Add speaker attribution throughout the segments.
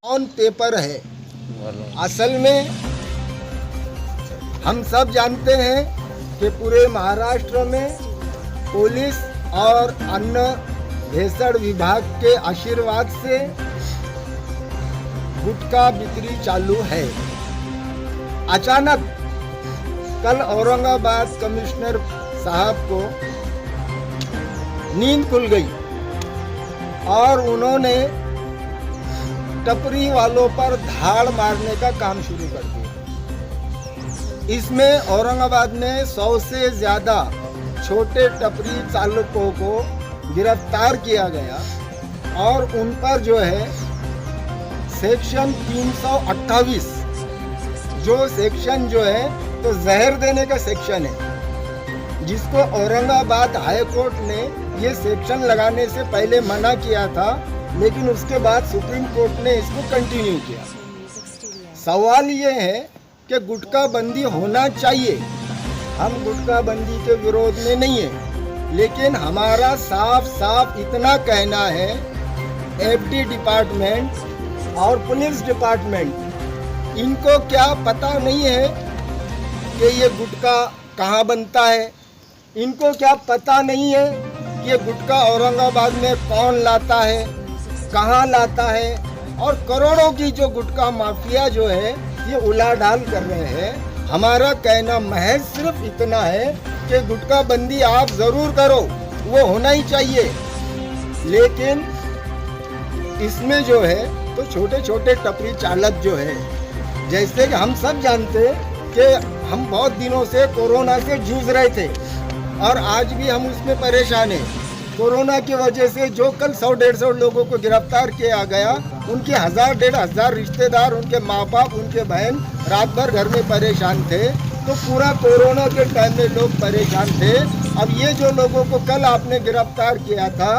Speaker 1: On paper है। असल में हम सब जानते हैं कि पूरे महाराष्ट्र में पुलिस और अन्न भेषण विभाग के आशीर्वाद से गुटखा बिक्री चालू है। अचानक कल औरंगाबाद कमिश्नर साहब को नींद खुल गई और उन्होंने टपरी वालों पर धाड़ मारने का काम शुरू कर दिया। इसमें औरंगाबाद में 100 से ज़्यादा छोटे टपरी चालकों को गिरफ्तार किया गया और उन पर जो है सेक्शन 328 जो सेक्शन जो है तो जहर देने का सेक्शन है, जिसको औरंगाबाद हाई कोर्ट ने ये सेक्शन लगाने से पहले मना किया था, लेकिन उसके बाद सुप्रीम कोर्ट ने इसको कंटिन्यू किया। सवाल ये है कि गुटखा बंदी होना चाहिए। हम गुटखा बंदी के विरोध में नहीं है, लेकिन हमारा साफ साफ इतना कहना है, एफडी डिपार्टमेंट और पुलिस डिपार्टमेंट इनको क्या पता नहीं है कि ये गुटखा कहाँ बनता है? इनको क्या पता नहीं है कि ये गुटखा औरंगाबाद में कौन लाता है, कहाँ लाता है? और करोड़ों की जो गुटखा माफिया जो है ये उलाढाल कर रहे हैं। हमारा कहना महज सिर्फ इतना है कि गुटखा बंदी आप ज़रूर करो, वो होना ही चाहिए, लेकिन इसमें जो है तो छोटे छोटे टपरी चालक जो है, जैसे कि हम सब जानते हैं कि हम बहुत दिनों से कोरोना से जूझ रहे थे और आज भी हम उसमें परेशान हैं। कोरोना की वजह से जो कल 100-150 लोगों को गिरफ्तार किया गया, उनके 1000-1500 रिश्तेदार, उनके माँ बाप, उनके बहन रात भर घर में परेशान थे। तो पूरा कोरोना के टाइम में लोग परेशान थे। अब ये जो लोगों को कल आपने गिरफ्तार किया था,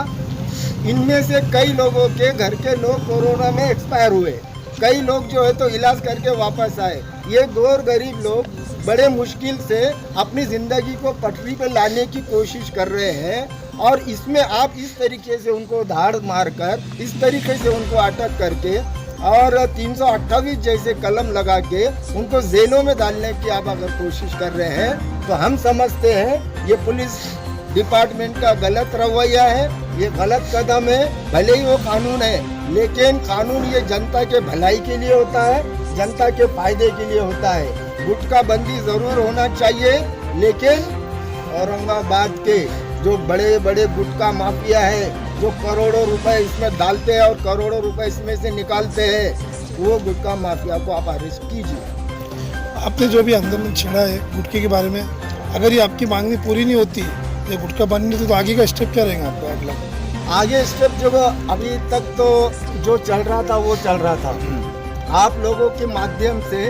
Speaker 1: इनमें से कई लोगों के घर के लोग कोरोना में एक्सपायर हुए, कई लोग जो है तो इलाज करके वापस आए। ये गोर गरीब लोग बड़े मुश्किल से अपनी ज़िंदगी को पटरी पर लाने की कोशिश कर रहे हैं और इसमें आप इस तरीके से उनको धाड़ मारकर, इस तरीके से उनको अटक करके और 328 जैसे कलम लगा के उनको जेलों में डालने की आप अगर कोशिश कर रहे हैं, तो हम समझते हैं ये पुलिस डिपार्टमेंट का गलत रवैया है, ये गलत कदम है। भले ही वो कानून है, लेकिन कानून ये जनता के भलाई के लिए होता है, जनता के फायदे के लिए होता है। गुटखा बंदी ज़रूर होना चाहिए, लेकिन औरंगाबाद के जो बड़े बड़े गुटखा माफिया है, जो करोड़ों रुपए इसमें डालते हैं और करोड़ों रुपए इसमें से निकालते हैं, वो गुटखा माफिया को आप अरेस्ट कीजिए।
Speaker 2: आपने जो भी आंदोलन छेड़ा है गुटखे के बारे में, अगर ये आपकी मांगनी पूरी नहीं होती, ये गुटखा बंद नहीं, तो आगे का स्टेप क्या रहेगा आपका अगला?
Speaker 1: आगे स्टेप जो अभी तक तो जो चल रहा था वो चल रहा था। आप लोगों के माध्यम से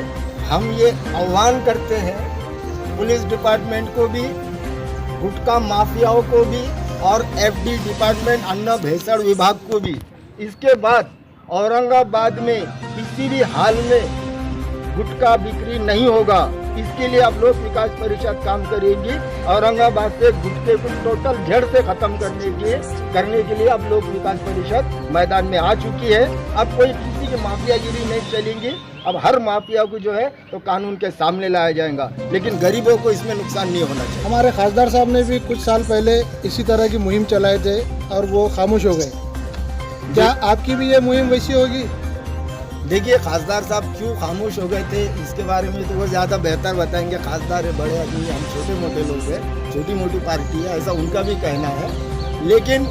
Speaker 1: हम ये आह्वान करते हैं पुलिस डिपार्टमेंट को भी, गुटखा माफियाओं को भी और एफडी डिपार्टमेंट अन्न भेषण विभाग को भी, इसके बाद औरंगाबाद में किसी भी हाल में गुटखा बिक्री नहीं होगा। इसके लिए आप लोग विकास परिषद काम करेगी। औरंगाबाद से गुटखे को टोटल जड़ से खत्म करने के लिए अब लोग विकास परिषद मैदान में आ चुकी है। अब कोई किसी की माफियागिरी नहीं चलेंगी। अब हर माफिया को जो है तो कानून के सामने लाया जाएगा, लेकिन गरीबों को इसमें नुकसान नहीं होना चाहिए।
Speaker 2: हमारे खासदार साहब ने भी कुछ साल पहले इसी तरह की मुहिम चलाए थे और वो खामोश हो गए। क्या आपकी भी ये मुहिम वैसी होगी?
Speaker 1: देखिए, खासदार साहब क्यों खामोश हो गए थे इसके बारे में तो वो ज़्यादा बेहतर बताएंगे। खासदार है, बड़े आदमी, हम छोटे मोटे लोग हैं, छोटी मोटी पार्टी है, ऐसा उनका भी कहना है। लेकिन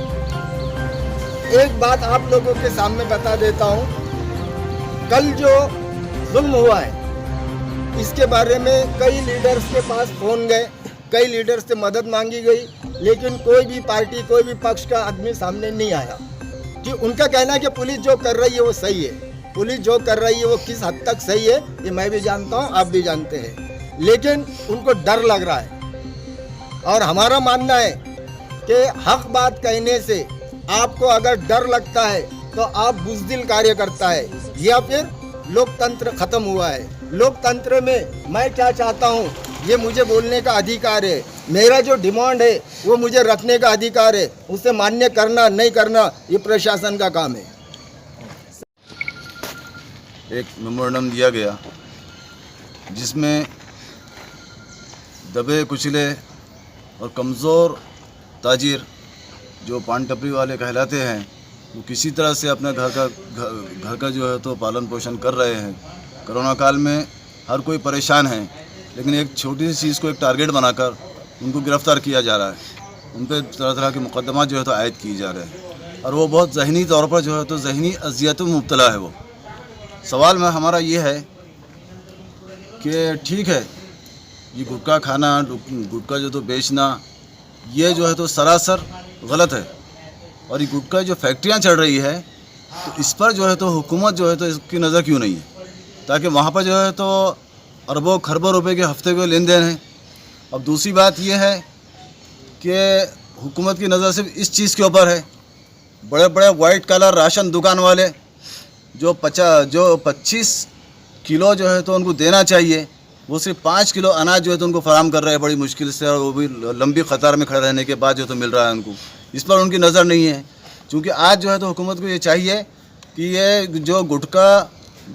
Speaker 1: एक बात आप लोगों के सामने बता देता हूँ, कल जो जुल्म हुआ है इसके बारे में कई लीडर्स के पास फ़ोन गए, कई लीडर्स से मदद मांगी गई, लेकिन कोई भी पार्टी, कोई भी पक्ष का आदमी सामने नहीं आया। कि उनका कहना है कि पुलिस जो कर रही है वो सही है। पुलिस जो कर रही है वो किस हद तक सही है ये मैं भी जानता हूँ, आप भी जानते हैं, लेकिन उनको डर लग रहा है। और हमारा मानना है कि हक बात कहने से आपको अगर डर लगता है तो आप बुज़दिल कार्य करता है या फिर लोकतंत्र खत्म हुआ है। लोकतंत्र में मैं क्या चाहता हूँ ये मुझे बोलने का अधिकार है, मेरा जो डिमांड है वो मुझे रखने का अधिकार है, उसे मान्य करना नहीं करना ये प्रशासन का काम है।
Speaker 3: एक मेमोरेंडम दिया गया जिसमें दबे कुचले और कमज़ोर ताजिर जो पान टपरी वाले कहलाते हैं वो किसी तरह से अपने घर का जो है तो पालन पोषण कर रहे हैं। कोरोना काल में हर कोई परेशान है, लेकिन एक छोटी सी चीज़ को एक टारगेट बनाकर उनको गिरफ़्तार किया जा रहा है, उन पर तरह तरह के मुकदमा जो है तो आयद किए जा रहे हैं और वो बहुत ज़हनी तौर पर जो है तो ज़हनी अजियत में मुब्तला है। वो सवाल में हमारा ये है कि ठीक है, ये गुटखा खाना, गुटखा जो तो बेचना, ये जो है तो सरासर गलत है और ये गुटखा जो फैक्ट्रियाँ चल रही है तो इस पर जो है तो हुकूमत जो है तो इसकी नज़र क्यों नहीं है, ताकि वहाँ पर जो है तो अरबों खरबों रुपए के हफ्ते के लेन देन है। अब दूसरी बात यह है कि हुकूमत की नज़र सिर्फ इस चीज़ के ऊपर है, बड़े बड़े वाइट कलर राशन दुकान वाले जो 25 किलो जो है तो उनको देना चाहिए, वो सिर्फ 5 किलो अनाज जो है तो उनको फराहम कर रहे हैं बड़ी मुश्किल से, और वो भी लंबी कतार में खड़े रहने के बाद जो तो मिल रहा है उनको। इस पर उनकी नज़र नहीं है, क्योंकि आज जो है तो हुकूमत को ये चाहिए कि ये जो गुटखा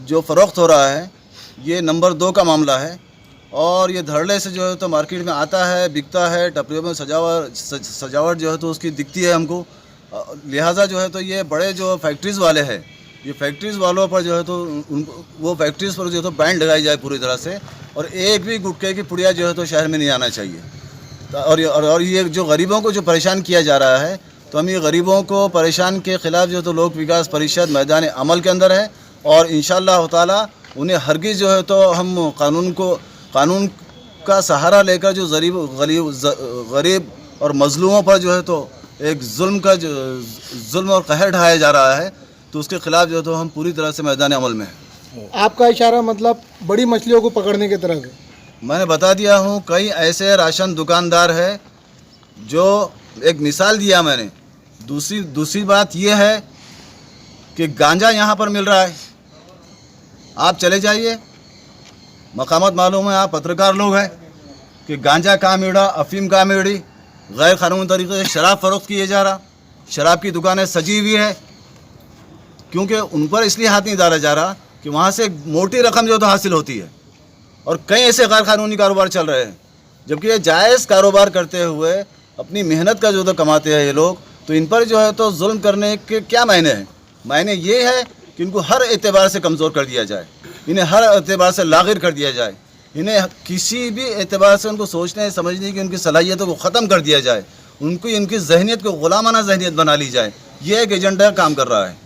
Speaker 3: जो फ़रोख्त हो रहा है ये नंबर 2 का मामला है और ये धड़ल्ले से जो है तो मार्केट में आता है, बिकता है, टपरियों में सजावट जो है तो उसकी दिखती है हमको। लिहाजा जो है तो ये बड़े जो फैक्ट्रीज़ वाले हैं, ये फैक्ट्रीज़ वालों पर जो है तो वो फैक्ट्रीज़ पर जो है तो बैन लगाई जाए पूरी तरह से, और एक भी गुटखे की पुड़िया जो है तो शहर में नहीं आना चाहिए। और ये जो गरीबों को जो परेशान किया जा रहा है, तो हम ये गरीबों को परेशान के ख़िलाफ़ जो तो लोक विकास परिषद मैदान अमल के अंदर है और इंशाअल्लाह ताला उन्हें हरगिज़ जो है तो हम कानून का सहारा लेकर जो गरीब और मज़लूमों पर जो है तो एक जुल्म और कहर ढाया जा रहा है, तो उसके ख़िलाफ़ जो है तो हम पूरी तरह से मैदान अमल में हैं।
Speaker 2: आपका इशारा मतलब बड़ी मछलियों को पकड़ने की तरफ है।
Speaker 3: मैंने बता दिया हूँ, कई ऐसे राशन दुकानदार है जो एक मिसाल दिया मैंने। दूसरी बात यह है कि गांजा यहाँ पर मिल रहा है, आप चले जाइए, मकामत मालूम है, आप पत्रकार लोग हैं कि गांजा कहाँ मिला, अफीम कहाँ मिली, गैर कानूनी तरीके से शराब फ़रोख्त किए जा रहा, शराब की दुकानें सजी हुई है, क्योंकि उन पर इसलिए हाथ नहीं डाला जा रहा कि वहाँ से मोटी रकम जो तो हासिल होती है और कई ऐसे गैर कानूनी कारोबार चल रहे हैं, जबकि ये जायज़ कारोबार करते हुए अपनी मेहनत का जो तो कमाते हैं ये लोग, तो इन पर जो है तो जुल्म करने के क्या मायने हैं। मायने ये है कि इनको हर एतबार से कमज़ोर कर दिया जाए, इन्हें हर एतबार से लागिर कर दिया जाए, इन्हें किसी भी एतबार से उनको सोचने समझने की उनकी सलाहियतों को ख़त्म कर दिया जाए, उनकी जहनीत को ग़ुलामाना जहनीत बना ली जाए। ये एक एजेंडा काम कर रहा है।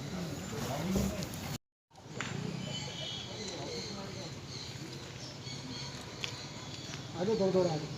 Speaker 2: आगे दो आगे